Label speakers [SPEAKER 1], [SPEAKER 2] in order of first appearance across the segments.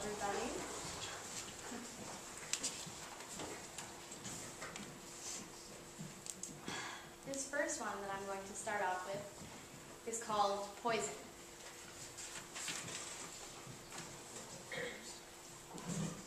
[SPEAKER 1] everybody. This first one that I'm going to start off with is called Poison.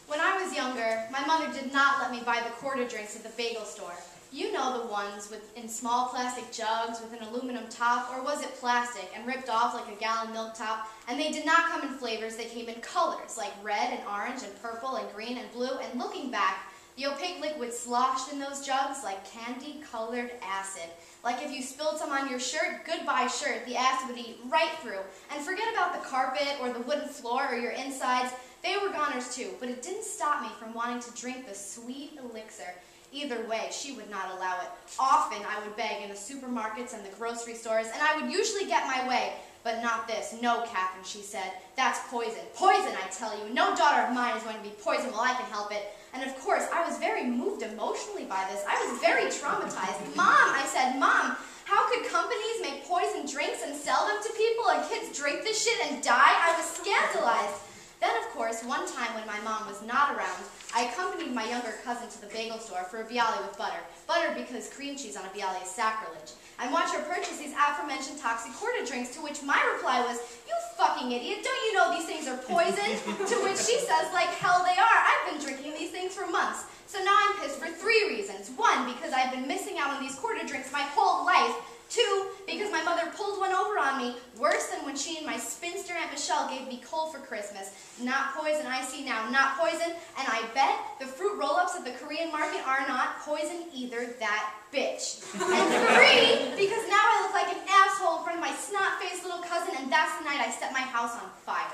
[SPEAKER 1] When I was younger, my mother did not let me buy the quarter drinks at the bagel store. You know, the ones in small plastic jugs with an aluminum top, or was it plastic and ripped off like a gallon milk top? And they did not come in flavors, they came in colors, like red and orange and purple and green and blue, and looking back, the opaque liquid sloshed in those jugs like candy-colored acid. Like if you spilled some on your shirt, goodbye shirt, the acid would eat right through. And forget about the carpet or the wooden floor or your insides, they were goners too, but it didn't stop me from wanting to drink the sweet elixir. Either way, she would not allow it. Often I would beg in the supermarkets and the grocery stores, and I would usually get my way. But not this. No, Katherine, she said. That's poison. Poison, I tell you. No daughter of mine is going to be poisoned while I can help it. And of course, I was very moved emotionally by this. I was very traumatized. Mom, I said, Mom, how could companies make poison drinks and sell them to people and kids drink this shit and die? I was scandalized. Then, of course, one time when my mom was not around, I accompanied my younger cousin to the bagel store for a bialy with butter. Butter because cream cheese on a bialy is sacrilege. And watch her purchase these aforementioned toxic quarter drinks, to which my reply was, "You fucking idiot, don't you know these things are poison?" To which she says, like hell they are. I've been drinking these things for months. So now I'm pissed for 3 reasons. 1, because I've been missing out on these quarter drinks my whole life. 2, because my mother pulled one over on me, worse than when she and my spinster Aunt Michelle gave me coal for Christmas. Not poison, I see now, not poison, and I bet the fruit roll-ups at the Korean market are not poison either, that bitch. And 3, because now I look like an asshole in front of my snot-faced little cousin, and that's the night I set my house on fire.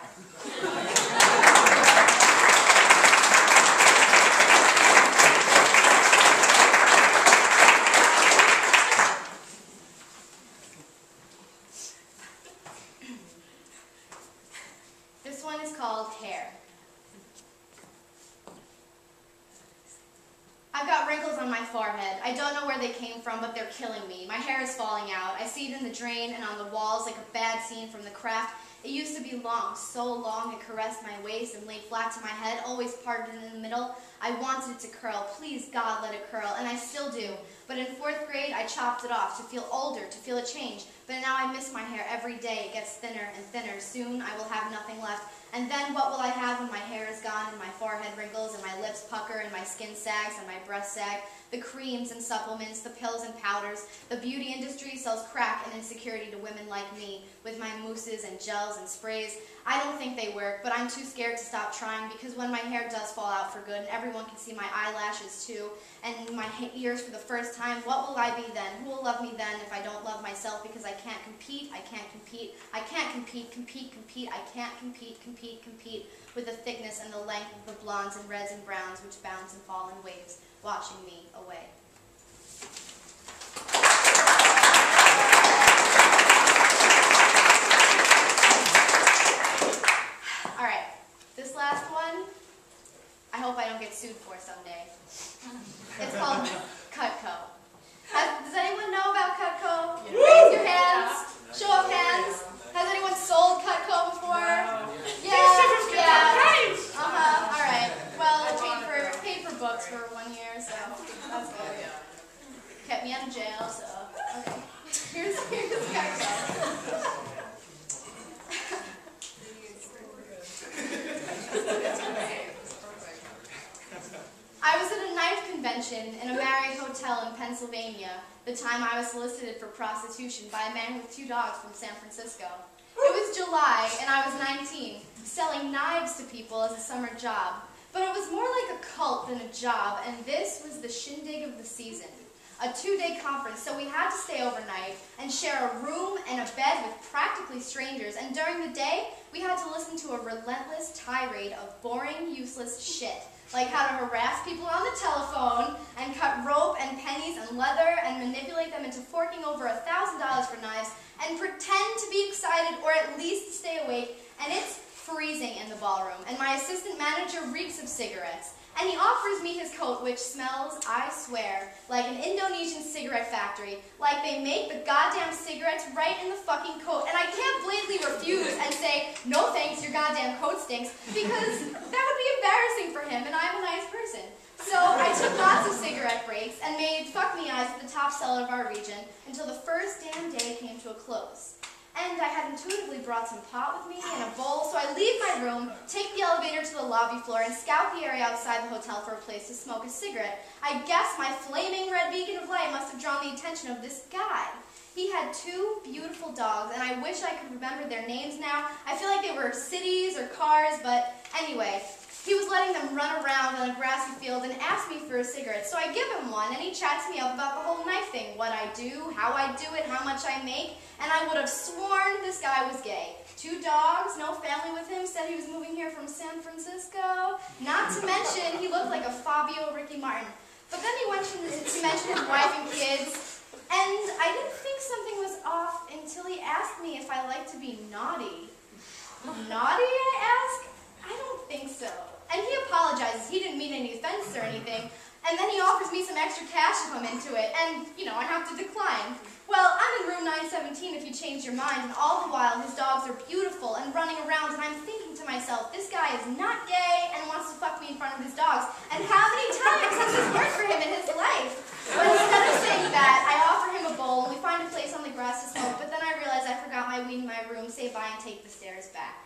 [SPEAKER 1] This one is called Hair. I've got wrinkles on my forehead. I don't know where they came from, but they're killing me. My hair is falling out. I see it in the drain and on the walls like a bad scene from The Craft. It used to be long, so long it caressed my waist and laid flat to my head, always parted in the middle. I wanted it to curl. Please, God, let it curl, and I still do. But in 4th grade, I chopped it off to feel older, to feel a change. But now I miss my hair every day. It gets thinner and thinner. Soon I will have nothing left. And then what will I have when my hair is gone and my forehead wrinkles and my lips pucker and my skin sags and my breasts sag? The creams and supplements, the pills and powders. The beauty industry sells crack and insecurity to women like me with my mousses and gels and sprays. I don't think they work, but I'm too scared to stop trying because when my hair does fall out for good and everyone can see my eyelashes too and my ears for the first time, what will I be then? Who will love me then if I don't love myself because I can't compete, I can't compete, I can't compete, I can't compete with the thickness and the length of the blondes and reds and browns which bounce and fall in waves, washing me away. Alright, this last one, I hope I don't get sued for someday. It's called Cutco. Does anyone know about Cutco? Yeah. Raise your hands. Show of hands. Has anyone sold Cutco before? Yeah. All right. Well, I paid for books for 1 year, so that's good. Kept me out of jail, so okay. Here's Cutco. I was at a knife convention in a Marriott hotel in Pennsylvania the time I was solicited for prostitution by a man with 2 dogs from San Francisco. It was July, and I was 19, selling knives to people as a summer job. But it was more like a cult than a job, and this was the shindig of the season. A 2-day conference, so we had to stay overnight and share a room and a bed with practically strangers, and during the day, we had to listen to a relentless tirade of boring, useless shit, like how to harass people on the telephone, and cut rope and pennies and leather, and manipulate them into forking over $1,000 for knives, and pretend to be excited or at least stay awake, and it's freezing in the ballroom, and my assistant manager reeks of cigarettes. And he offers me his coat, which smells, I swear, like an Indonesian cigarette factory. Like they make the goddamn cigarettes right in the fucking coat. And I can't blatantly refuse and say, no thanks, your goddamn coat stinks, because that would be embarrassing for him, and I'm a nice person. So I took lots of cigarette breaks and made fuck-me-eyes at the top seller of our region until the first damn day came to a close. And I had intuitively brought some pot with me and a bowl, so I leave my room, take the elevator to the lobby floor, and scout the area outside the hotel for a place to smoke a cigarette. I guess my flaming red beacon of light must have drawn the attention of this guy. He had two beautiful dogs, and I wish I could remember their names now. I feel like they were cities or cars, but anyway. He was letting them run around on a grassy field and asked me for a cigarette, so I give him one, and he chats me up about the whole knife thing, what I do, how I do it, how much I make, and I would have sworn this guy was gay. 2 dogs, no family with him, said he was moving here from San Francisco. Not to mention, he looked like a Fabio Ricky Martin. But then he mentioned his wife and kids, and I didn't think something was off until he asked me if I like to be naughty. Naughty, I ask? I don't think so. And he apologizes. He didn't mean any offense or anything. And then he offers me some extra cash to come into it. And, you know, I have to decline. Well, I'm in room 917 if you change your mind. And all the while, his dogs are beautiful and running around. And I'm thinking to myself, this guy is not gay and wants to fuck me in front of his dogs. And how many times has this worked for him in his life? But instead of saying that, I offer him a bowl. And we find a place on the grass to smoke. But then I realize I forgot my weed in my room. Say bye and take the stairs back.